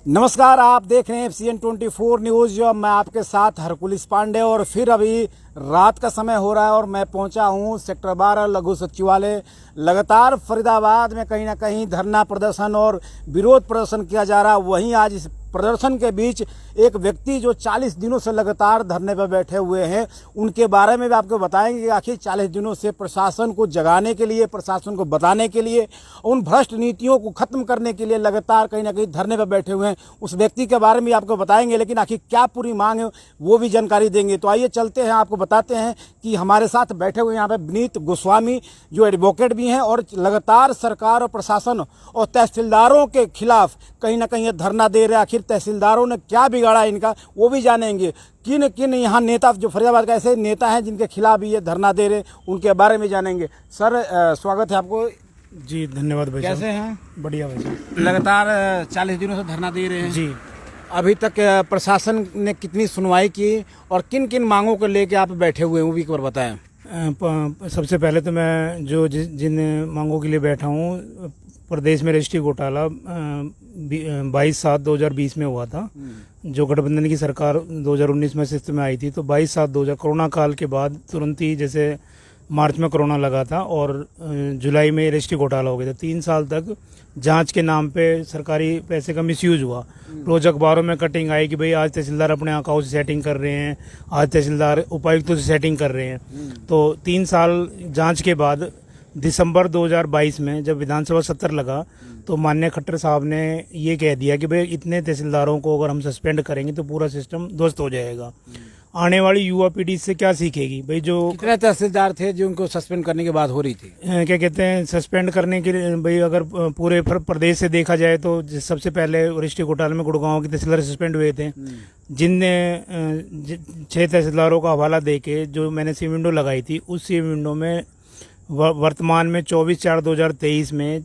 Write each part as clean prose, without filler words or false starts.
नमस्कार, आप देख रहे हैं FCN24 न्यूज़। जो मैं आपके साथ हरकुलिस पांडे और फिर अभी रात का समय हो रहा है और मैं पहुंचा हूं सेक्टर 12 लघु सचिवालय। लगातार फरीदाबाद में कहीं ना कहीं धरना प्रदर्शन और विरोध प्रदर्शन किया जा रहा है। वहीं आज इस प्रदर्शन के बीच एक व्यक्ति जो 40 दिनों से लगातार धरने पर बैठे हुए हैं, उनके बारे में भी आपको बताएंगे कि आखिर 40 दिनों से प्रशासन को जगाने के लिए, प्रशासन को बताने के लिए, उन भ्रष्ट नीतियों को खत्म करने के लिए लगातार कहीं ना कहीं धरने पर बैठे हुए हैं। उस व्यक्ति के बारे में आपको बताएंगे, लेकिन आखिर क्या पूरी मांग है वो भी जानकारी देंगे। तो आइए चलते हैं, आपको बताते हैं कि हमारे साथ बैठे हुए यहाँ पे विनीत गोस्वामी जो एडवोकेट भी हैं और लगातार सरकार और प्रशासन और तहसीलदारों के खिलाफ कहीं ना कहीं धरना दे रहे हैं। आखिर तहसीलदारों ने क्या बिगाड़ा इनका वो भी जानेंगे। किन किन यहाँ नेता जो फरीदाबाद का ऐसे नेता हैं जिनके खिलाफ ये धरना दे रहे, उनके बारे में जानेंगे। सर, स्वागत है आपको। जी धन्यवाद भाई। कैसे हैं? बढ़िया भाई साहब। लगातार 40 दिनों से धरना दे रहे हैं जी। अभी तक प्रशासन ने कितनी सुनवाई की और किन किन मांगों को लेके आप बैठे हुए हैं वो भी एक बार बताएं। सबसे पहले तो मैं जो जिन मांगों के लिए बैठा हूँ, प्रदेश में रजिस्ट्री घोटाला 22/7/2020 में हुआ था। जो गठबंधन की सरकार 2019 में शिफ्ट में आई थी, तो 22/7/2000 कोरोना काल के बाद तुरंत ही, जैसे मार्च में कोरोना लगा था और जुलाई में रजिस्ट्री घोटाला हो गया था। 3 साल तक जांच के नाम पे सरकारी पैसे का मिसयूज हुआ। रोज अखबारों में कटिंग आई कि भाई आज तहसीलदार अपने अकाउंट से सेटिंग कर रहे हैं, आज तहसीलदार उपायुक्तों से सेटिंग कर रहे हैं। तो 3 साल जांच के बाद दिसंबर 2022 में जब विधानसभा सत्र लगा, तो माननीय खट्टर साहब ने ये कह दिया कि भाई इतने तहसीलदारों को अगर हम सस्पेंड करेंगे तो पूरा सिस्टम ध्वस्त हो जाएगा। आने वाली युवा पीढ़ी से क्या सीखेगी भाई? जो कितने तहसीलदार थे जो उनको सस्पेंड करने की बात हो रही थी? क्या कहते हैं, सस्पेंड करने के लिए भाई अगर पूरे प्रदेश से देखा जाए तो सबसे पहले रजिस्ट्री घोटाले में गुड़गांव के तहसीलदार सस्पेंड हुए थे, जिनने 6 तहसीलदारों का हवाला देके जो मैंने सी विंडो लगाई थी, उस सी विंडो में वर्तमान में 24/4/2023 में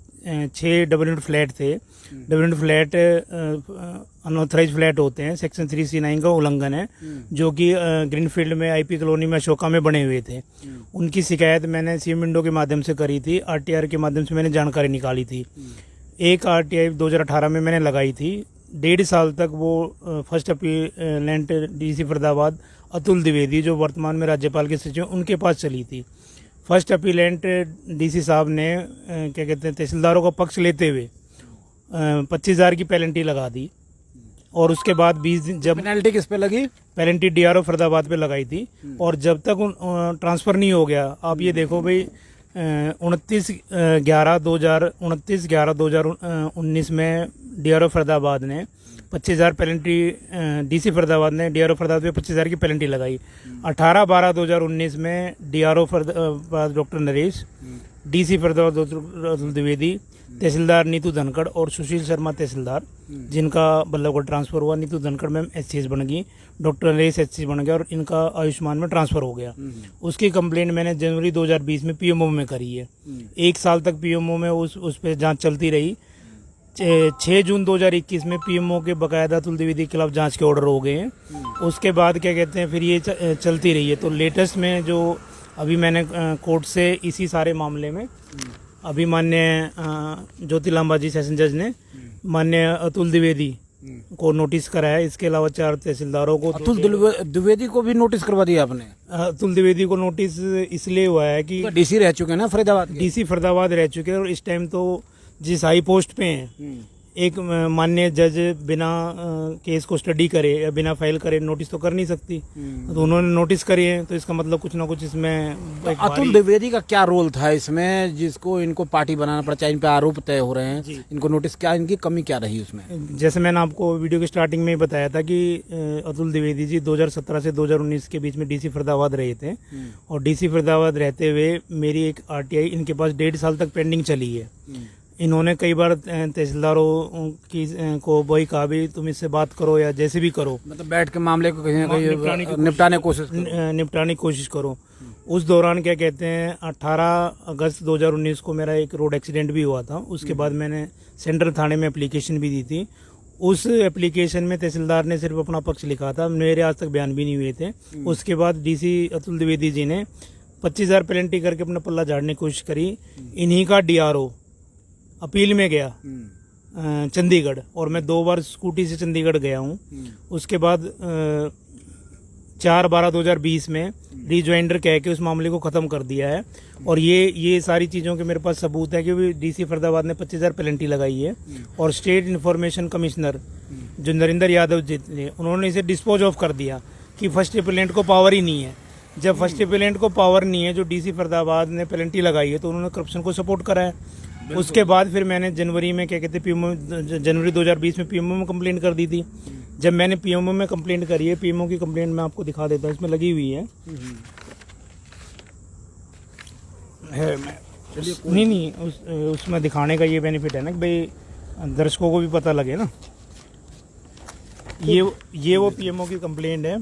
6 डबल यूनिट फ्लैट थे। Double unit flat unauthorize flat होते हैं, सेक्शन 3C9 का उल्लंघन है, जो कि ग्रीनफील्ड में IP कॉलोनी में अशोका में बने हुए थे। उनकी शिकायत मैंने सी विंडो के माध्यम से करी थी, RTR के माध्यम से मैंने जानकारी निकाली थी। एक RTI 2018 में मैंने लगाई थी। 1.5 साल तक वो first appellate DC Faridabad Atul Dwivedi, जो वर्तमान में राज्यपाल के सचिव, उनके पास चली थी। फर्स्ट अपीलेंट DC साहब ने क्या कहते हैं, तहसीलदारों का पक्ष लेते हुए 25,000 की पेनल्टी लगा दी। और उसके बाद 20 दिन, जब पेनल्टी किस पे लगी? पेनल्टी DRO फरीदाबाद पे लगाई थी। और जब तक ट्रांसफ़र नहीं हो गया, आप ये देखो भाई, 29/11/2019 में DRO फरीदाबाद ने 25,000 पेनल्टी, DC फरीदाबाद ने DRO फरीदाबाद पे 25,000 की पेनल्टी लगाई। 18/12/2019 में DRO Faridabad doctor Naresh, DC Faridabad Atul Dwivedi, tehsildar Neetu Dhankhar और सुशील शर्मा तहसीलदार, जिनका बल्लभगढ़ ट्रांसफ़र हुआ। नीतू धनखड़ मैम HCS बन गई, डॉक्टर नरेश HCS बन गया और इनका आयुष्मान में ट्रांसफ़र हो गया। उसकी कंप्लेंट मैंने जनवरी 2020 में PMO में करी है। 1 साल तक PMO में उस पर जाँच चलती रही। 6 जून 2021 में PMO के बाकायदा अतुल द्विवेदी के खिलाफ जांच के ऑर्डर हो गए हैं। उसके बाद क्या कहते हैं, फिर ये चलती रही है। तो लेटेस्ट में जो अभी मैंने कोर्ट से इसी सारे मामले में अभी माननीय ज्योति लांबा जी सेशन जज ने माननीय अतुल द्विवेदी को नोटिस कराया। इसके अलावा 4 तहसीलदारों को, अतुल द्विवेदी को भी नोटिस करवा दिया आपने? अतुल द्विवेदी को नोटिस इसलिए हुआ है कि DC रह चुके हैं ना फरीदाबाद के? DC फरीदाबाद रह चुके हैं और इस टाइम तो जिस हाई पोस्ट पे हैं, एक माननीय जज बिना केस को स्टडी करे या बिना फाइल करे नोटिस तो कर नहीं सकती। तो उन्होंने नोटिस करी है, तो इसका मतलब कुछ ना कुछ इसमें। तो अतुल द्विवेदी का क्या रोल था इसमें, जिसको इनको पार्टी बनाना पड़ा, चाहे इन पे आरोप तय हो रहे हैं, इनको नोटिस, क्या इनकी कमी क्या रही उसमें? जैसे मैंने आपको वीडियो की स्टार्टिंग में ही बताया था कि अतुल द्विवेदी जी 2017 से 2019 के बीच में DC फरीदाबाद रहे थे। और DC फरीदाबाद रहते हुए मेरी एक RTI इनके पास 1.5 साल तक पेंडिंग चली है। इन्होंने कई बार तहसीलदारों की को वही कहा भी तुम इससे बात करो या जैसे भी करो, मतलब बैठ के मामले को कहीं ना कहीं निपटाने की कोशिश करो। उस दौरान क्या कहते हैं, 18 अगस्त 2019 को मेरा एक रोड एक्सीडेंट भी हुआ था। उसके बाद मैंने सेंट्रल थाने में एप्लीकेशन भी दी थी। उस एप्लीकेशन में तहसीलदार ने सिर्फ अपना पक्ष लिखा था, मेरे आज तक बयान भी नहीं हुए थे। उसके बाद DC अतुल द्विवेदी जी ने 25,000 पेनल्टी करके अपना पल्ला झाड़ने की कोशिश करी। इन्हीं का DRO अपील में गया चंडीगढ़, और मैं 2 बार स्कूटी से चंडीगढ़ गया हूँ। उसके बाद 4/12/2020 में रिज्वाइंडर कह के उस मामले को ख़त्म कर दिया है। और ये सारी चीज़ों के मेरे पास सबूत है कि डीसी फरीदाबाद ने 25,000 पेनल्टी लगाई है। और स्टेट इन्फॉर्मेशन कमिश्नर जो नरेंद्र यादव जी थे, उन्होंने इसे डिस्पोज ऑफ कर दिया कि फर्स्ट अप्रेलेंट को पावर ही नहीं है। जब फर्स्ट अप्रेलेंट को पावर नहीं है, जो डीसी फरीदाबाद ने पेनल्टी लगाई है, तो उन्होंने करप्शन को सपोर्ट करा है। उसके बाद फिर मैंने जनवरी में क्या कहते पीएमओ जनवरी 2020 में पीएमओ में कंप्लेंट कर दी थी। जब मैंने पीएमओ में कंप्लेंट करी है, पीएमओ की कंप्लेंट मैं आपको दिखा देता हूँ, इसमें लगी हुई है। नहीं उसमें दिखाने का ये बेनिफिट है ना कि भाई दर्शकों को भी पता लगे ना। ये वो पीएमओ की कंप्लेंट है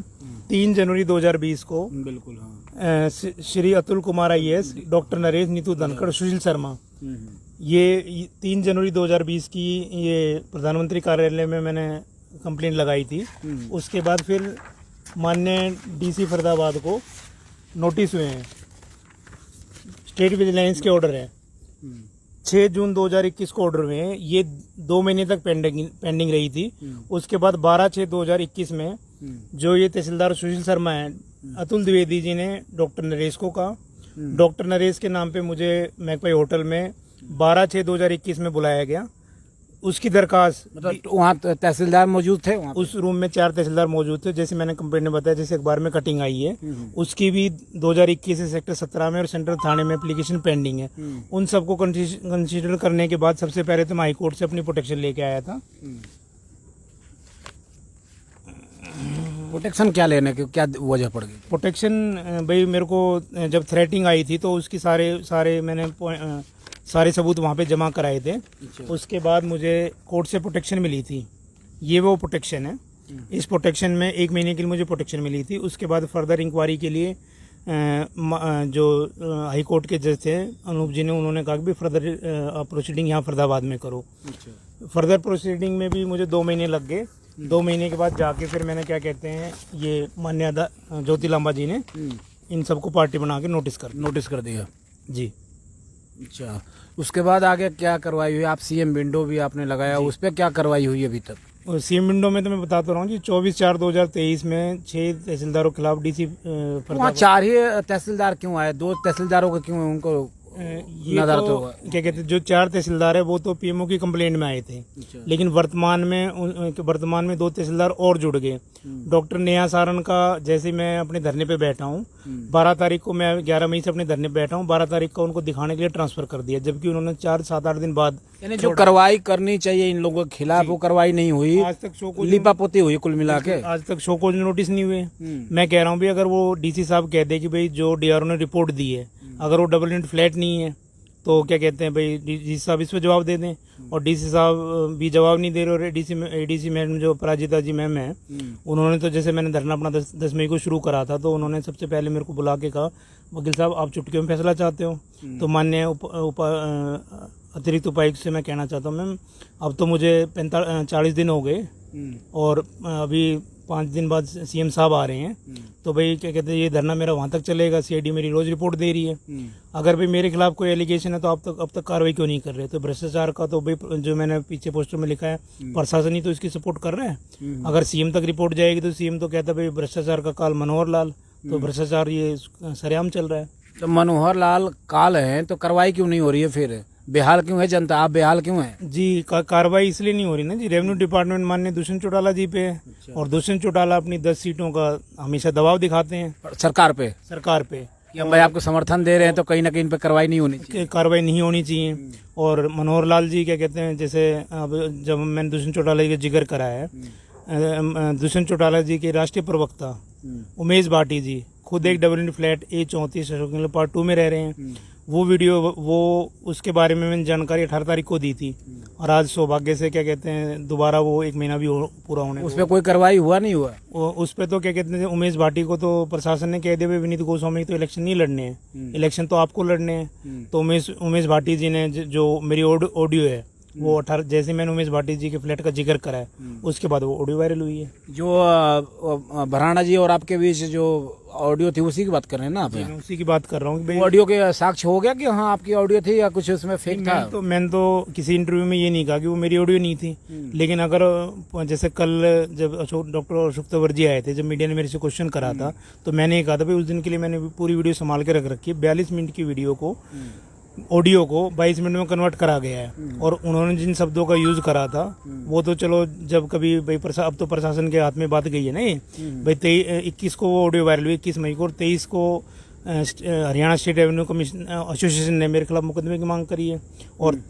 3 जनवरी 2020 को। बिल्कुल हाँ। श्री अतुल कुमार IAS, डॉक्टर नरेश, नीतू धनखड़, सुशील शर्मा, ये 3 जनवरी 2020 की ये प्रधानमंत्री कार्यालय में मैंने कंप्लेंट लगाई थी। उसके बाद फिर माननीय डीसी फरीदाबाद को नोटिस हुए हैं, स्टेट विजिलेंस के ऑर्डर है। 6 जून 2021 को ऑर्डर हुए हैं। ये 2 महीने तक पेंडिंग रही थी। उसके बाद 12/6/2021 में जो ये तहसीलदार सुशील शर्मा है, अतुल द्विवेदी जी ने डॉक्टर नरेश को कहा। डॉक्टर नरेश के नाम पे मुझे मैकपाई होटल में 12/6/2021 में बुलाया गया। उसकी दरखास्त, मतलब वहाँ तहसीलदार मौजूद थे वहाँ? उस रूम में 4 तहसीलदार मौजूद थे, जैसे मैंने कंप्लेंट में बताया, जैसे अखबार में कटिंग आई है। उसकी भी 2021 से सेक्टर 17 में और सेंट्रल थाने में एप्लीकेशन पेंडिंग है। उन सबको कंसीडर करने के बाद सबसे पहले तो मैं हाईकोर्ट से अपनी प्रोटेक्शन लेके आया था। प्रोटेक्शन क्या लेने की क्या वजह पड़ गई? प्रोटेक्शन भाई मेरे को जब थ्रेटिंग आई थी तो उसकी सारे मैंने सारे सबूत वहाँ पे जमा कराए थे। उसके बाद मुझे कोर्ट से प्रोटेक्शन मिली थी। ये वो प्रोटेक्शन है। इस प्रोटेक्शन में 1 महीने के लिए मुझे प्रोटेक्शन मिली थी। उसके बाद फर्दर इंक्वायरी के लिए जो हाई कोर्ट के जज थे अनूप जी ने, उन्होंने कहा कि फर्दर प्रोसीडिंग यहाँ फरीदाबाद में करो। फर्दर प्रोसीडिंग में भी मुझे 2 महीने लग गए। 2 महीने के बाद जाके फिर मैंने क्या कहते हैं, ये मान्य ज्योति लांबा जी ने इन सबको पार्टी बना के नोटिस कर दिया जी। अच्छा, उसके बाद आगे क्या कार्रवाई हुई? आप सीएम विंडो भी आपने लगाया, उस पर क्या कार्रवाई हुई अभी तक? सीएम विंडो में तो मैं बताता रहा हूँ जी, 24/4/2023 में 6 तहसीलदारों के खिलाफ डीसी वहाँ 4 ही तहसीलदार क्यों आए? 2 तहसीलदारों को क्यों उनको ये तो क्या कहते हैं, जो 4 तहसीलदार है वो तो पीएमओ की कंप्लेंट में आए थे। लेकिन वर्तमान में 2 तहसीलदार और जुड़ गए। डॉक्टर नेहा सारण का, जैसे मैं अपने धरने पे बैठा हूँ, 12 तारीख को मैं 11 मई से अपने धरने पे बैठा हूँ, 12 तारीख को उनको दिखाने के लिए ट्रांसफर कर दिया, जबकि उन्होंने 4-7-8 दिन बाद, यानी जो कार्रवाई करनी चाहिए इन लोगों के खिलाफ वो कार्रवाई नहीं हुई। आज तक शो को लिपापोती हुई कुल मिला के। आज तक शो को नोटिस नहीं हुए। मैं कह रहा हूँ भी अगर वो डीसी साहब कह दे कि भाई जो डीआरओ ने रिपोर्ट दी है, अगर वो डबल यूनिट फ्लैट नहीं है, तो क्या कहते हैं भाई डीसी साहब इस पर जवाब दे दें। और डीसी साहब भी जवाब नहीं दे रहे। और एडीसी मैडम जो पराजिता जी मैम है, उन्होंने तो जैसे मैंने धरना अपना 10 मई को शुरू करा था, तो उन्होंने सबसे पहले मेरे को बुला के कहा, वकील साहब आप चुटकियों में फैसला चाहते हो? तो माननीय अतिरिक्त उपायुक्त से मैं कहना चाहता हूँ, मैम अब तो मुझे 40 दिन हो गए और अभी 5 दिन बाद सीएम साहब आ रहे हैं, तो भाई क्या कहते हैं ये धरना मेरा वहाँ तक चलेगा। सीआईडी मेरी रोज रिपोर्ट दे रही है। अगर भाई मेरे खिलाफ कोई एलिगेशन है तो आप अब तक कार्रवाई क्यों नहीं कर रहे? तो भ्रष्टाचार का तो भाई जो मैंने पीछे पोस्टर में लिखा है, प्रशासन ही तो इसकी सपोर्ट कर रहा है। अगर सीएम तक रिपोर्ट जाएगी तो सीएम तो कहता है भाई भ्रष्टाचार का काल मनोहर लाल, तो भ्रष्टाचार ये सरेआम चल रहा है। तो मनोहर लाल काल है तो कार्रवाई क्यों नहीं हो रही है? फिर बेहाल क्यों है जनता? आप बेहाल क्यों है जी? कार्रवाई इसलिए नहीं हो रही ना जी, रेवेन्यू डिपार्टमेंट माननीय दुष्यंत चौटाला जी पे है। और दुष्यंत चौटाला अपनी 10 सीटों का हमेशा दबाव दिखाते हैं सरकार पे कि भाई आपको समर्थन दे रहे हैं तो कहीं ना कहीं इन पे कार्रवाई नहीं होनी चाहिए। कार्रवाई नहीं होनी चाहिए। और मनोहर लाल जी क्या कहते हैं, जैसे अब जब मैंने दुष्यंत चौटाला जी का जिक्र करा है, दुष्यंत चौटाला जी के राष्ट्रीय प्रवक्ता उमेश भाटी जी खुद एक double flat A34 Ashok Nagar part 2 में रह रहे हैं। वो वीडियो वो उसके बारे में मैंने जानकारी 18 तारीख को दी थी। और आज सौभाग्य से क्या कहते हैं दोबारा वो 1 महीना भी पूरा होने, उस पर कोई कार्रवाई हुआ नहीं हुआ? उस पर तो क्या कहते हैं उमेश भाटी को तो प्रशासन ने कह दिया विनीत गोस्वामी तो इलेक्शन नहीं लड़ने हैं, इलेक्शन तो आपको लड़ने हैं। तो उमेश भाटी जी ने जो मेरी ऑडियो है वो 18 जैसे मैंने उमेश भाटी जी के फ्लैट का जिक्र करा है उसके बाद वो ऑडियो वायरल हुई है। जो भराणा जी और आपके बीच जो ऑडियो थी उसी की बात कर रहे हैं ना आप? जी, मैं उसी की बात कर रहा हूँ कि भाई ऑडियो के साक्ष्य हो गया कि हाँ आपकी ऑडियो थी या कुछ उसमें फेक था? मैंने तो किसी इंटरव्यू में ये नहीं कहा कि वो मेरी ऑडियो नहीं थी, लेकिन अगर जैसे कल जब डॉक्टर अशोक तंवर जी आए थे, जब मीडिया ने मेरे से क्वेश्चन करा था तो मैंने ये कहा था भाई उस दिन के लिए मैंने पूरी वीडियो संभाल के रख रखी है। 42 मिनट की वीडियो को ऑडियो को 22 मिनट में कन्वर्ट करा गया है और उन्होंने जिन शब्दों का यूज करा था वो तो चलो जब कभी भाई अब तो प्रशासन के हाथ में बात गई है ना ये भाई 21 को वो ऑडियो वायरल हुई 21 मई को, और 23 को Haryana state revenue commission association ने मेरे खिलाफ मुकदमे की मांग करी है और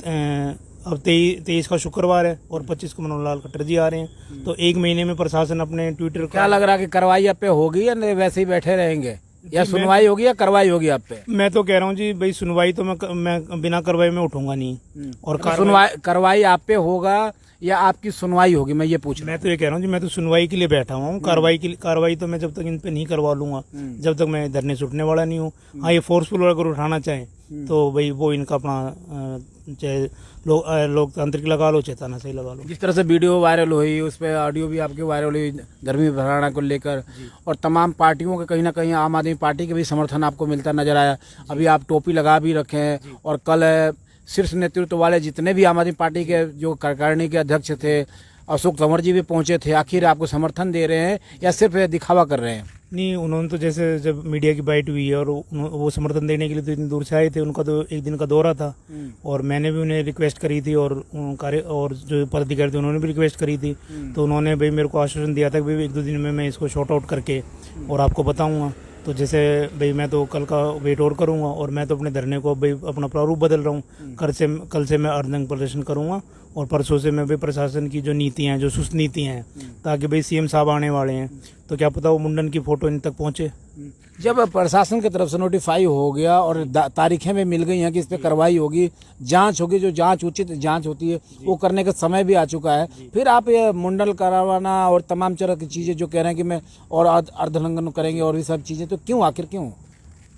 अब 23 का शुक्रवार है और 25 को मनोहर लाल खट्टर जी आ रहे हैं। तो एक महीने में प्रशासन अपने ट्विटर क्या लग रहा है कि कार्रवाई आप पे होगी या वैसे ही बैठे रहेंगे, या सुनवाई होगी या कार्रवाई होगी आप पे? मैं तो कह रहा हूँ जी भाई सुनवाई तो मैं बिना कार्रवाई में उठूंगा नहीं, और कार्रवाई आप पे होगा या आपकी सुनवाई होगी, मैं ये पूछ रहा हूँ। मैं तो ये कह रहा हूँ जी मैं तो सुनवाई के लिए बैठा हुआ हूँ। कार्रवाई तो मैं जब तक इन पे नहीं करवा लूंगा जब तक मैं धरने से उठने वाला नहीं हूँ। हाँ, ये फोर्सफुल अगर उठाना चाहे तो भाई वो इनका अपना चाहे लोकतांत्रिक लगा लो चाहे तानाशाही लगा लो। जिस तरह से वीडियो वायरल हुई उस पर ऑडियो भी आपकी वायरल हुई धर्मी भराणा को लेकर, और तमाम पार्टियों के कहीं ना कहीं आम आदमी पार्टी के भी समर्थन आपको मिलता नजर आया। अभी आप टोपी लगा भी रखे हैं और कल शीर्ष नेतृत्व वाले जितने भी आम आदमी पार्टी के जो कार्यकारिणी के अध्यक्ष थे अशोक तंवर जी भी पहुंचे थे। आखिर आपको समर्थन दे रहे हैं या सिर्फ दिखावा कर रहे हैं? नहीं, उन्होंने तो जैसे जब मीडिया की बाइट हुई है और वो समर्थन देने के लिए तो इतनी दूर से आए थे, उनका तो एक दिन का दौरा था और मैंने भी उन्हें रिक्वेस्ट करी थी और जो पदाधिकारी थे उन्होंने भी रिक्वेस्ट करी थी। तो उन्होंने भाई मेरे को आश्वासन दिया था कि भाई 1-2 दिन में मैं इसको शॉर्ट आउट करके और आपको बताऊंगा। तो जैसे भाई मैं तो कल का वेट और करूंगा और मैं तो अपने धरने को भाई अपना प्रारूप बदल रहा हूँ। कल से मैं अर्धनग्न प्रदर्शन करूंगा और परसों से मैं भाई प्रशासन की जो नीतियाँ हैं, जो सुस्त नीतियाँ हैं, ताकि भाई सीएम साहब आने वाले हैं तो क्या पता वो मुंडन की फोटो इन तक पहुंचे। जब प्रशासन की तरफ से नोटिफाई हो गया और तारीखें भी मिल गई हैं कि इस पर कार्रवाई होगी, जांच होगी, जो जांच उचित जांच होती है वो करने का समय भी आ चुका है, फिर आप ये मुंडन करवाना और तमाम तरह की चीज़ें जो कह रहे हैं कि मैं और अर्धलंघन करेंगे और ये सब चीज़ें, तो क्यों, आखिर क्यों?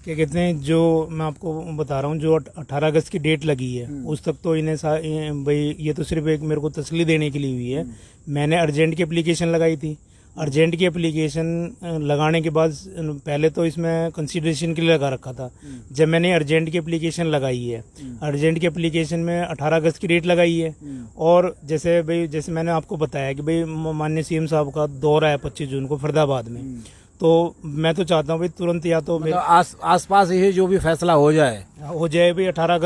क्या कहते हैं, जो मैं आपको बता रहा हूँ जो 18 अगस्त की डेट लगी है उस तक तो इन्हें भाई ये तो सिर्फ एक मेरे को तसल्ली देने के लिए हुई है। मैंने अर्जेंट की एप्लीकेशन लगाई थी। अर्जेंट की एप्लीकेशन लगाने के बाद पहले तो इसमें कंसीडरेशन के लिए लगा रखा था। जब मैंने अर्जेंट की एप्लीकेशन लगाई है, अर्जेंट की एप्लीकेशन में 18 अगस्त की डेट लगाई है और जैसे मैंने आपको बताया कि भाई माननीय सीएम साहब का दौरा है 25 जून को फरीदाबाद में, तो मैं तो चाहता हूँ भाई तुरंत या तो आसपास ही जो भी फैसला हो जाए भाई 18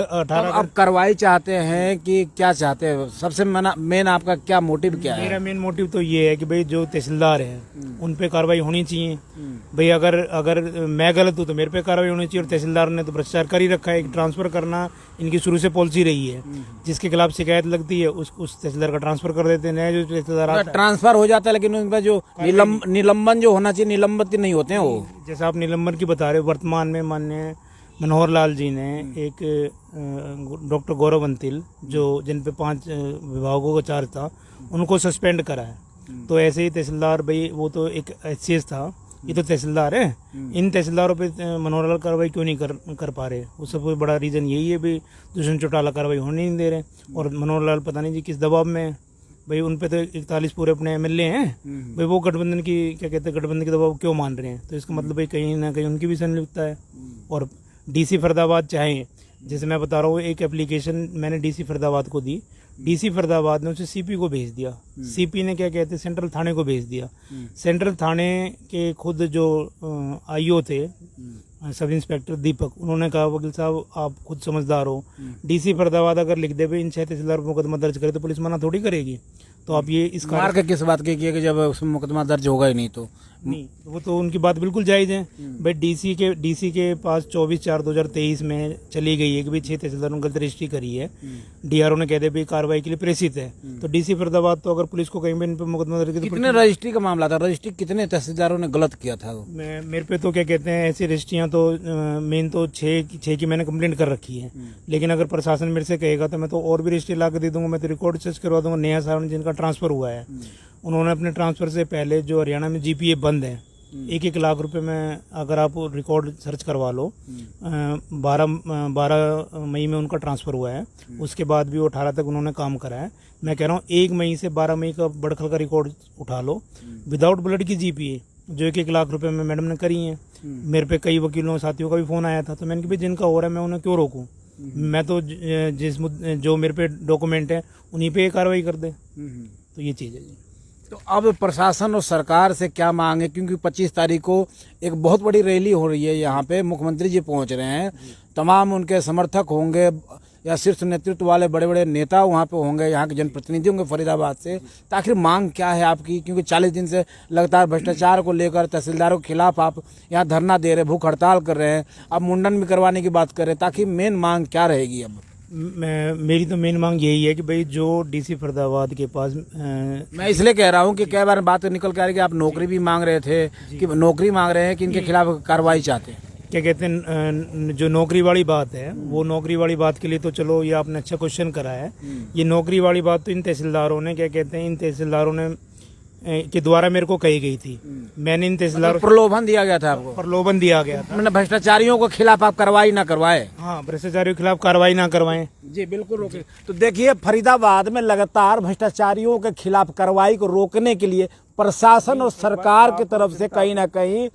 अब कार्रवाई चाहते हैं कि क्या चाहते हैं? सबसे मेन आपका क्या मोटिव क्या है? मेरा मेन मोटिव तो ये है कि भाई जो तहसीलदार हैं उन पे कार्रवाई होनी चाहिए। भाई अगर मैं गलत हूँ तो मेरे पे कार्रवाई होनी चाहिए, और तहसीलदार ने तो भ्रष्टाचार कर ही रखा है। ट्रांसफर करना इनकी शुरू से पॉलिसी रही है, जिसके खिलाफ शिकायत लगती है उस तहसीलदार का ट्रांसफर कर देते हैं। जो तहसीलदार ट्रांसफर हो जाता है लेकिन उन पर जो निलंबन जो होना चाहिए निलंबित नहीं होते हैं वो। जैसा आप निलंबन की बता रहे हो, वर्तमान में माननीय मनोहर लाल जी ने एक डॉक्टर गौरव अंतिल जो जिन पे 5 विभागों का चार्ज था उनको सस्पेंड करा है। तो ऐसे ही तहसीलदार भाई वो तो एक एचसीएस था, ये तो तहसीलदार है। इन तहसीलदारों पे मनोहर लाल कार्रवाई क्यों नहीं कर पा रहे? उससे कोई बड़ा रीज़न यही है भाई दुष्यंत चौटाला कार्रवाई होने नहीं दे रहे, और मनोहर लाल पता नहीं जी किस दबाव में है। भाई उन पे तो 41 पूरे अपने एमएलए हैं, भाई वो गठबंधन की क्या कहते हैं गठबंधन के दबाव क्यों मान रहे हैं? तो इसका मतलब भाई कहीं ना कहीं उनकी भी संलिप्तता है। और डीसी फरीदाबाद चाहे, जैसे मैं बता रहा हूँ, एक एप्लीकेशन मैंने डीसी फरीदाबाद को दी, डीसी फरीदाबाद ने उसे सीपी को भेज दिया, सीपी ने क्या कहते हैं सेंट्रल थाने को भेज दिया। सेंट्रल थाने के खुद जो आईओ थे सब इंस्पेक्टर दीपक, उन्होंने कहा वकील साहब आप खुद समझदार हो, डीसी फरीदाबाद अगर लिख दे भाई इन 6 तहसीलदार पर मुकदमा दर्ज करे तो पुलिस मना थोड़ी करेगी। तो आप ये इस मार्क किस बात की कि जब उसमें मुकदमा दर्ज होगा ही नहीं तो नहीं, वो तो उनकी बात बिल्कुल जायज़ है। भाई डीसी के पास 24/4/2023 में चली गई है कि भाई 6 तहसीलदारों ने गलत रजिस्ट्री करी है, डीआरओ ने कह दे भाई कार्रवाई के लिए प्रेषित है। तो डीसी फरीदाबाद तो अगर पुलिस को कहीं भी इन पर मुकदमा दर्ज, कितने रजिस्ट्री का मामला था? रजिस्ट्री कितने तहसीलदारों ने गलत किया था? मेरे पे तो क्या कहते हैं ऐसी रजिस्ट्रियाँ तो मेन तो 6 की मैंने कंप्लेंट कर रखी है, लेकिन अगर प्रशासन मेरे से कहेगा तो मैं तो और भी रजिस्ट्री ला के दे दूंगा। मैं तो रिकॉर्ड सर्च करवा दूंगा। नया साहब जिनका ट्रांसफर हुआ है उन्होंने अपने ट्रांसफर से पहले जो हरियाणा में जीपीए बंद है 1-1 लाख रुपए में अगर आप रिकॉर्ड सर्च करवा लो, 12 मई में उनका ट्रांसफ़र हुआ है, उसके बाद भी वो 18 तक उन्होंने काम करा है। मैं कह रहा हूँ 1 मई से 12 मई का बड़खल का रिकॉर्ड उठा लो, विदाउट ब्लड की जीपीए जो 1-1 लाख रुपए में मैडम ने करी है। मेरे पे कई वकीलों साथियों का भी फ़ोन आया था, तो मैंने कहा भाई जिनका हो रहा है मैं उन्हें क्यों रोकूँ, मैं तो जो मेरे पे डॉक्यूमेंट है उन्हीं पे कार्रवाई कर दे। तो ये चीज़ है जी। तो अब प्रशासन और सरकार से क्या मांग है, क्योंकि 25 तारीख को एक बहुत बड़ी रैली हो रही है यहाँ पे, मुख्यमंत्री जी पहुँच रहे हैं, तमाम उनके समर्थक होंगे या शीर्ष नेतृत्व वाले बड़े बड़े नेता वहाँ पे होंगे, यहाँ के जनप्रतिनिधि होंगे फरीदाबाद से। तो आखिर मांग क्या है आपकी, क्योंकि 40 दिन से लगातार भ्रष्टाचार को लेकर तहसीलदारों के खिलाफ आप यहाँ धरना दे रहे, भूख हड़ताल कर रहे हैं, अब मुंडन भी करवाने की बात कर रहे हैं, ताकि मेन मांग क्या रहेगी अब? मेरी तो मेन मांग यही है कि भाई जो डीसी फरीदाबाद के पास मैं इसलिए कह रहा हूँ कि कई बार बात निकल कर आ रही कि आप नौकरी भी मांग रहे थे, कि नौकरी मांग रहे हैं कि इनके खिलाफ कार्रवाई चाहते हैं। क्या कहते हैं, जो नौकरी वाली बात है, वो नौकरी वाली बात के लिए तो चलो ये आपने अच्छा क्वेश्चन करा है। ये नौकरी वाली बात तो इन तहसीलदारों ने, क्या कहते हैं, इन तहसीलदारों ने के द्वारा मेरे को कही गई थी। मैंने इन तहसीलदारों प्रलोभन दिया गया था आपको? प्रलोभन दिया गया था, मैंने भ्रष्टाचारियों के खिलाफ आप कार्रवाई ना करवाए। हाँ, भ्रष्टाचारियों के खिलाफ कार्रवाई ना करवाएं। जी बिल्कुल रोके। तो देखिए, फरीदाबाद में लगातार भ्रष्टाचारियों के खिलाफ कार्रवाई को रोकने के लिए प्रशासन और सरकार की तरफ से कहीं ना कहीं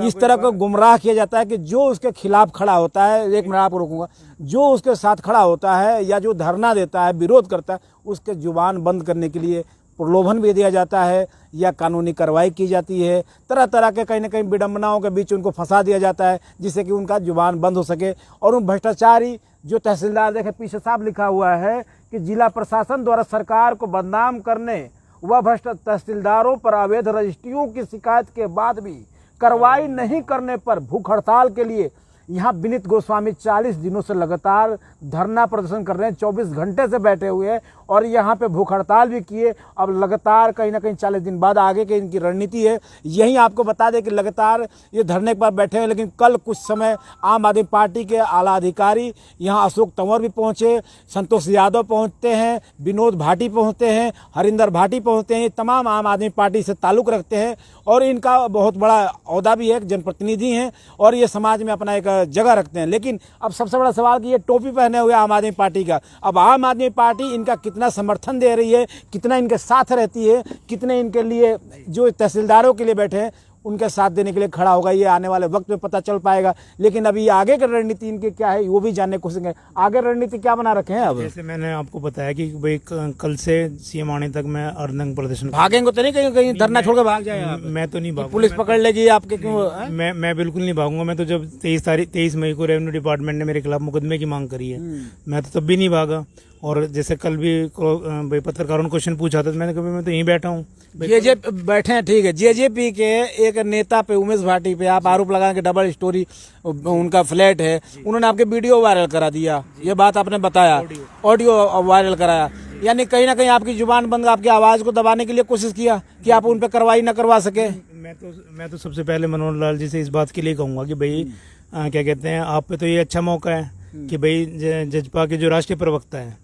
इस तरह को गुमराह किया जाता है कि जो उसके खिलाफ खड़ा होता है, एक मिनट आपको रोकूंगा, जो उसके साथ खड़ा होता है या जो धरना देता है, विरोध करता है, उसके जुबान बंद करने के लिए प्रलोभन भी दिया जाता है या कानूनी कार्रवाई की जाती है। तरह तरह के कहीं ना कहीं विडंबनाओं के बीच उनको फंसा दिया जाता है, जिससे कि उनका जुबान बंद हो सके। और उन भ्रष्टाचारी जो तहसीलदार, देखे पीछे साफ लिखा हुआ है कि जिला प्रशासन द्वारा सरकार को बदनाम करने व भ्रष्ट तहसीलदारों पर अवैध रजिस्ट्रियों की शिकायत के बाद भी कार्रवाई नहीं करने पर भूख हड़ताल के लिए यहाँ विनीत गोस्वामी 40 दिनों से लगातार धरना प्रदर्शन कर रहे हैं, 24 घंटे से बैठे हुए हैं और यहाँ पे भूख हड़ताल भी किए। अब लगातार कहीं ना कहीं 40 दिन बाद आगे की इनकी रणनीति है। यही आपको बता दें कि लगातार ये धरने पर बैठे हैं, लेकिन कल कुछ समय आम आदमी पार्टी के आला अधिकारी यहाँ अशोक तंवर भी पहुँचे, संतोष यादव पहुँचते हैं, विनोद भाटी पहुँचते हैं, हरिंदर भाटी पहुँचते हैं। ये तमाम आम आदमी पार्टी से ताल्लुक़ रखते हैं और इनका बहुत बड़ा ओहदा भी है, जनप्रतिनिधि हैं और ये समाज में अपना एक जगह रखते हैं। लेकिन अब सबसे बड़ा सवाल कि ये टोपी पहने हुए आम आदमी पार्टी का, अब आम आदमी पार्टी इनका कितना समर्थन दे रही है, कितना इनके साथ रहती है, कितने इनके लिए जो तहसीलदारों के लिए बैठे हैं उनके साथ देने के लिए खड़ा होगा, ये आने वाले वक्त में पता चल पाएगा। लेकिन अभी आगे की रणनीति इनकी क्या है वो भी जानने की कोशिश करेंगे। आगे रणनीति क्या बना रखे हैं? अब जैसे मैंने आपको बताया कि भाई कल से सीएम आने तक मैं अर्धनग्न प्रदर्शन। भागेंगे तो नहीं, कहीं कहीं धरना छोड़ के भाग जाए? मैं तो नहीं भागूंगा, पुलिस पकड़ लेगी आपके? क्यों? मैं बिल्कुल नहीं भागूंगा। मैं तो जब 23 मई को रेवेन्यू डिपार्टमेंट ने मेरे खिलाफ मुकदमे की मांग करी है, मैं तो तब भी नहीं भागा। और जैसे कल भी भाई पत्रकारों ने क्वेश्चन पूछा था, तो मैंने कहा मैं तो यहीं बैठा हूँ। जे बैठे हैं, ठीक है। जेजेपी के एक नेता पे, उमेश भाटी पे आप आरोप लगाएं कि डबल स्टोरी उनका फ्लैट है, उन्होंने आपके वीडियो वायरल करा दिया, ये बात आपने बताया, ऑडियो वायरल कराया, यानी कहीं ना कहीं आपकी जुबान बंद, आपकी आवाज को दबाने के लिए कोशिश किया कि आप उन पे कार्रवाई न करवा सके। मैं तो सबसे पहले मनोहर लाल जी से इस बात के लिए कहूँगा कि भाई क्या कहते हैं, आप पे तो ये अच्छा मौका है कि भाई जजपा के जो राष्ट्रीय प्रवक्ता है,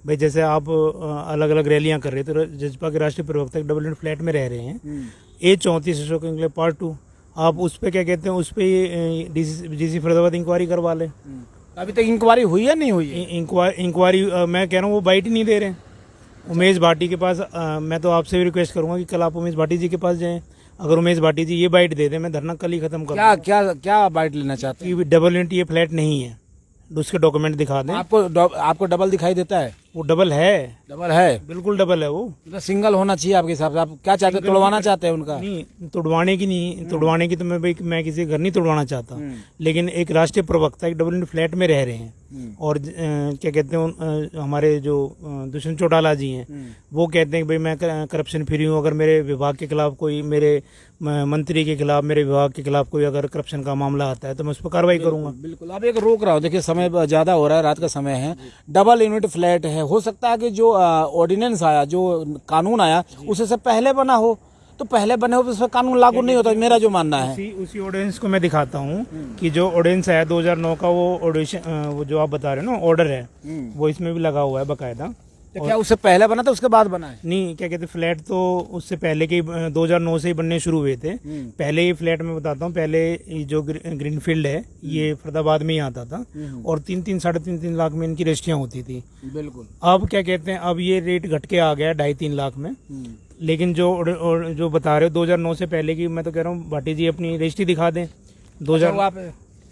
भाई जैसे आप अलग अलग रैलियां कर रहे थे, तो जजपा के राष्ट्रीय प्रवक्ता डबल यूनिट फ्लैट में रह रहे हैं, A34 अशोक इंग्लिश पार्ट 2, आप उस पे क्या कहते हैं, उस पे डीसी फरीदाबाद इंक्वायरी करवा लें। अभी तक इंक्वायरी हुई है नहीं हुई? इंक्वायरी मैं कह रहा हूँ वो बाइट ही नहीं दे रहे। उमेश भाटी के पास मैं तो आपसे भी रिक्वेस्ट करूंगा कि कल आप उमेश भाटी जी के पास जाएं। अगर उमेश भाटी जी ये बाइट दे दें, मैं धरना कल ही खत्म करूँ। क्या बाइट लेना चाहते हैं? डबल यूनिट ये फ्लैट नहीं है, उसके डॉक्यूमेंट दिखा दें। आपको डबल दिखाई देता है? वो डबल है, डबल है, बिल्कुल डबल है। वो तो सिंगल होना चाहिए आपके हिसाब से। आप क्या चाहते हैं, तोड़वाना चाहते हैं उनका? नहीं, तोड़वाने की नहीं, तोड़वाने की तो मैं किसी घर नहीं तोड़वाना चाहता, लेकिन एक राष्ट्रीय प्रवक्ता एक डबल यूनिट फ्लैट में रह रहे हैं और क्या कहते हैं, हमारे जो दुष्यंत चौटाला जी हैं वो कहते हैं कि भाई मैं करप्शन फ्री हूँ। अगर मेरे विभाग के खिलाफ कोई, मेरे मंत्री के खिलाफ, मेरे विभाग के खिलाफ कोई अगर करप्शन का मामला आता है तो मैं उस पर कार्रवाई करूंगा। बिल्कुल। आप एक रोक रहा हूँ, देखिए समय ज्यादा हो रहा है, रात का समय है, डबल यूनिट फ्लैट है, हो सकता है कि जो ऑर्डिनेंस आया, जो कानून आया उससे से पहले बना हो, तो पहले बने हो तो उस पर कानून लागू नहीं होता, मेरा जो मानना है। उसी ऑर्डिनेंस को मैं दिखाता हूँ कि जो ऑर्डिनेंस आया 2009 का, वो ऑर्डिनेंस, वो जो आप बता रहे हो ना ऑर्डर है, वो इसमें भी लगा हुआ है बाकायदा। तो क्या उससे पहले बना था उसके बाद बना है? नहीं, क्या कहते, फ्लैट तो उससे पहले के 2009 से ही बनने शुरू हुए थे। पहले ये फ्लैट मैं बताता हूँ, पहले ये जो ग्रीनफील्ड है ये फरीदाबाद में ही आता था और 3-3 साढ़े 3 लाख में इनकी रजिस्ट्रियाँ होती थी। बिल्कुल। अब क्या कहते हैं, अब ये रेट घट के आ गया 2.5-3 लाख में। लेकिन जो बता रहे हो 2009 से पहले की, मैं तो कह रहा हूँ भाटी जी अपनी रजिस्ट्री दिखा दें। 2000 आप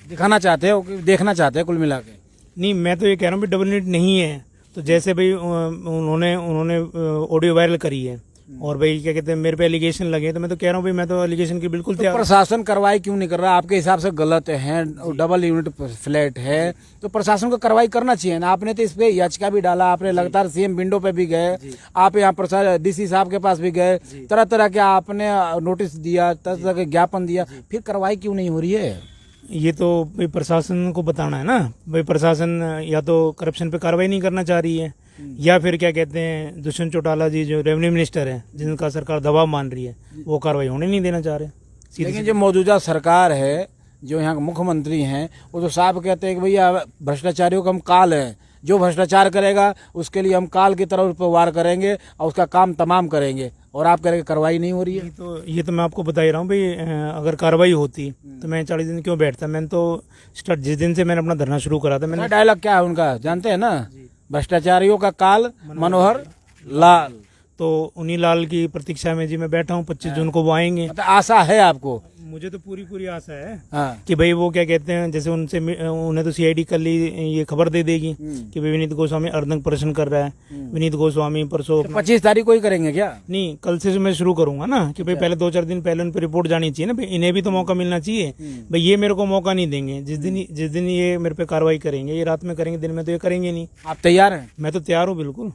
दिखाना चाहते हो कि देखना चाहते हैं कुल मिला के? नहीं, मैं तो ये कह रहा हूँ भाई डबल यूनिट नहीं है तो जैसे भाई उन्होंने ऑडियो वायरल करी है और भाई क्या कहते हैं मेरे पे एलिगेशन लगे, तो मैं तो कह रहा हूँ भाई मैं तो एलिगेशन की बिल्कुल तैयार। प्रशासन कार्रवाई क्यों नहीं कर रहा? आपके हिसाब से गलत है, डबल यूनिट फ्लैट है तो प्रशासन को कार्रवाई करना चाहिए ना। आपने तो इस पे याचिका भी डाला, आपने लगातार सीएम विंडो पे भी गए, आप यहाँ प्रशासन डीसी साहब के पास भी गए, तरह तरह के आपने नोटिस दिया, तरह तरह के ज्ञापन दिया, फिर कार्रवाई क्यों नहीं हो रही है? ये तो भाई प्रशासन को बताना है ना। भाई प्रशासन या तो करप्शन पे कार्रवाई नहीं करना चाह रही है या फिर क्या कहते हैं दुष्यंत चौटाला जी जो रेवेन्यू मिनिस्टर है जिनका सरकार दबाव मान रही है वो कार्रवाई होने नहीं देना चाह रहे। लेकिन जो मौजूदा सरकार है, जो यहाँ के मुख्यमंत्री हैं, वो तो साफ कहते हैं कि भैया भ्रष्टाचारियों का हम काल है, जो भ्रष्टाचार करेगा उसके लिए हम काल की तरह उस पर वार करेंगे और उसका काम तमाम करेंगे, और आप कह रहे कार्रवाई नहीं हो रही है। तो ये तो मैं आपको बता ही रहा हूँ भाई, अगर कार्रवाई होती तो मैं 40 दिन क्यों बैठता। मैंने तो स्टार्ट जिस दिन से मैंने अपना धरना शुरू करा था, मैंने डायलॉग क्या है उनका जानते हैं ना? भ्रष्टाचारियों का काल मनोहर लाल। तो उन्हीं लाल की प्रतीक्षा में जी मैं बैठा हूँ। 25 जून को वो आएंगे। मतलब आशा है आपको? मुझे तो पूरी आशा है हाँ। कि भाई वो क्या कहते हैं, जैसे उन्हें तो सीआईडी कल ही ये खबर दे देगी कि भाई विनीत गोस्वामी अर्धनग्न प्रदर्शन कर रहा है। विनीत गोस्वामी परसों 25 तारीख को ही करेंगे क्या? नहीं, कल से मैं शुरू करूंगा ना कि भाई पहले 2-4 दिन पहले उन पर रिपोर्ट जानी चाहिए ना भाई, इन्हें भी तो मौका मिलना चाहिए। भाई ये मेरे को मौका नहीं देंगे। जिस दिन ये मेरे पे कार्रवाई करेंगे, ये रात में करेंगे, दिन में तो ये करेंगे नहीं। आप तैयार हैं? मैं तो तैयार हूँ, बिल्कुल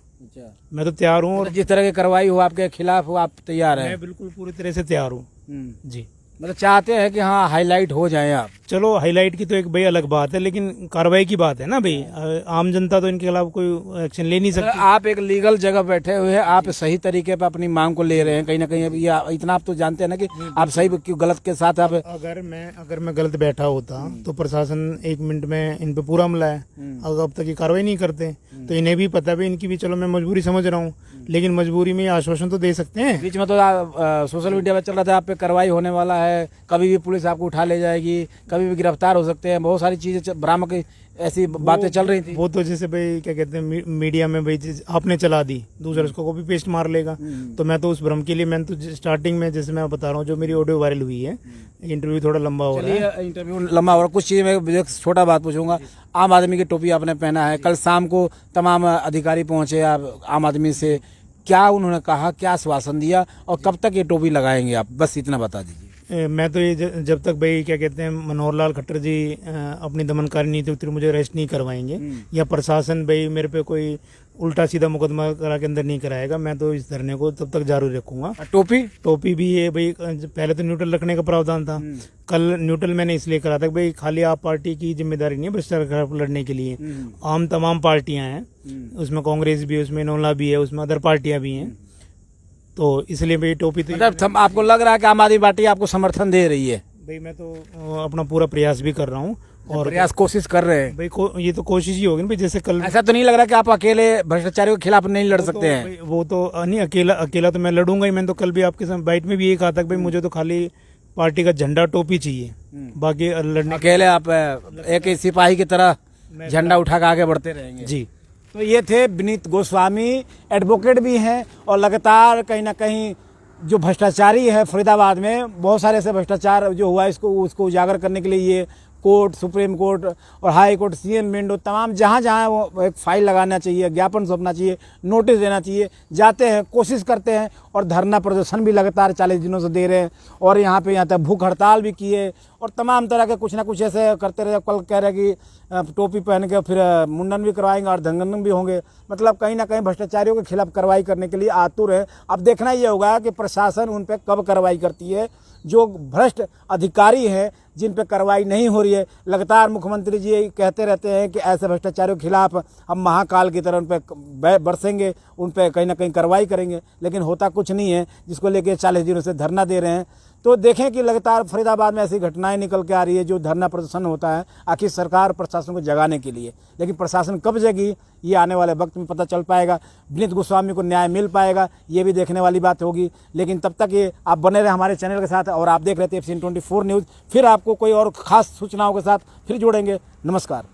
मैं तो तैयार हूँ। और जिस तरह की कार्रवाई हो आपके खिलाफ हो, आप तैयार हैं? मैं बिल्कुल पूरी तरह से तैयार हूँ जी। मतलब चाहते हैं कि हाँ हाईलाइट हो जाए आप? चलो हाईलाइट की तो एक भाई अलग बात है, लेकिन कार्रवाई की बात है ना भाई। आम जनता तो इनके खिलाफ कोई एक्शन ले नहीं सकती। आप एक लीगल जगह बैठे हुए हैं, आप सही तरीके पे अपनी मांग को ले रहे हैं, कहीं ना कहीं ये इतना आप तो जानते हैं ना कि आप सही क्यों गलत के साथ आप। अगर मैं गलत बैठा होता तो प्रशासन 1 मिनट में इन पे पूरा हमला है। अगर अब तक ये कार्रवाई नहीं करते तो इन्हें भी पता है इनकी भी, चलो मैं मजबूरी समझ रहा हूँ, लेकिन मजबूरी में आश्वासन तो दे सकते हैं। बीच में तो सोशल मीडिया पे चल रहा था आप पे कार्रवाई होने वाला है, कभी भी पुलिस आपको उठा ले जाएगी, कभी भी गिरफ्तार हो सकते हैं, बहुत सारी चीजें बरामद ऐसी बातें चल रही थी। वो तो जैसे भाई क्या कहते हैं मीडिया में भाई आपने चला दी, दूसरा उसको कॉपी पेस्ट मार लेगा। तो मैं तो उस भ्रम के लिए, मैंने तो स्टार्टिंग में जैसे मैं बता रहा हूँ जो मेरी ऑडियो वायरल हुई है, इंटरव्यू थोड़ा लंबा हो रहा है। इंटरव्यू लंबा हो रहा है, कुछ चीजें मैं एक छोटा बात पूछूंगा। आम आदमी की टोपी आपने पहना है, कल शाम को तमाम अधिकारी पहुंचे आप आम आदमी से, क्या उन्होंने कहा, क्या आश्वासन दिया और कब तक ये टोपी लगाएंगे आप? बस इतना बता दीजिए। मैं तो ये जब तक भाई क्या कहते हैं मनोहर लाल खट्टर जी अपनी दमनकारी नीति उत्तर मुझे अरेस्ट नहीं करवाएंगे या प्रशासन भाई मेरे पे कोई उल्टा सीधा मुकदमा करा के अंदर नहीं कराएगा, मैं तो इस धरने को तब तक जारी रखूंगा। टोपी भी है भाई, पहले तो न्यूट्रल रखने का प्रावधान था। कल न्यूट्रल मैंने इसलिए करा था भाई खाली आप पार्टी की जिम्मेदारी नहीं है भ्रष्टाचार के खिलाफ लड़ने के लिए, आम तमाम पार्टियां हैं, उसमें कांग्रेस भी है, उसमें नोला भी है, उसमें अदर पार्टियां भी हैं, तो इसलिए भाई टोपी तो मतलब आपको लग रहा है कि आम आदमी पार्टी आपको समर्थन दे रही है? भाई मैं तो अपना पूरा प्रयास भी कर रहा हूँ और प्रयास कोशिश कर रहे हैं भाई ये तो कोशिश ही होगी ना भाई। जैसे कल ऐसा तो नहीं लग रहा कि आप अकेले भ्रष्टाचारियों के खिलाफ नहीं लड़ सकते हैं? वो तो नहीं, अकेला तो मैं लड़ूंगा ही। मैंने तो कल भी आपके साथ बाइट में भी ये कहा था भाई मुझे तो खाली पार्टी का झंडा टोपी चाहिए, बाकी लड़ने अकेले आप एक सिपाही की तरह झंडा उठा के आगे बढ़ते रहेंगे जी। तो ये थे विनीत गोस्वामी, एडवोकेट भी हैं और लगातार कहीं ना कहीं जो भ्रष्टाचारी है फरीदाबाद में, बहुत सारे ऐसे भ्रष्टाचार जो हुआ है उसको उजागर करने के लिए ये कोर्ट, सुप्रीम कोर्ट और हाई कोर्ट, सीएम विंडो, तमाम जहाँ जहाँ वो एक फाइल लगाना चाहिए, ज्ञापन सौंपना चाहिए, नोटिस देना चाहिए, जाते हैं, कोशिश करते हैं और धरना प्रदर्शन भी लगातार 40 दिनों से दे रहे हैं और यहाँ तक भूख हड़ताल भी किए और तमाम तरह के कुछ ना कुछ ऐसे करते रहे। कल कह रहे कि टोपी पहन के फिर मुंडन भी करवाएंगे और धंगन भी होंगे, मतलब कहीं ना कहीं भ्रष्टाचारियों के खिलाफ कार्रवाई करने के लिए आतुर है। अब देखना ये होगा कि प्रशासन उन पर कब कार्रवाई करती है। जो भ्रष्ट अधिकारी हैं जिन पर कार्रवाई नहीं हो रही है, लगातार मुख्यमंत्री जी कहते रहते हैं कि ऐसे भ्रष्टाचारियों के खिलाफ हम महाकाल की तरह उन पर बरसेंगे, उन पर कहीं ना कहीं कार्रवाई करेंगे, लेकिन होता कुछ नहीं है, जिसको लेके 40 दिनों से धरना दे रहे हैं। तो देखें कि लगातार फरीदाबाद में ऐसी घटनाएं निकल के आ रही है, जो धरना प्रदर्शन होता है आखिर सरकार प्रशासन को जगाने के लिए, लेकिन प्रशासन कब जगी ये आने वाले वक्त में पता चल पाएगा। विनीत गोस्वामी को न्याय मिल पाएगा ये भी देखने वाली बात होगी। लेकिन तब तक ये आप बने रहे हमारे चैनल के साथ और आप देख रहे थे FCN 24 न्यूज़। फिर आपको कोई और खास सूचनाओं के साथ फिर जोड़ेंगे। नमस्कार।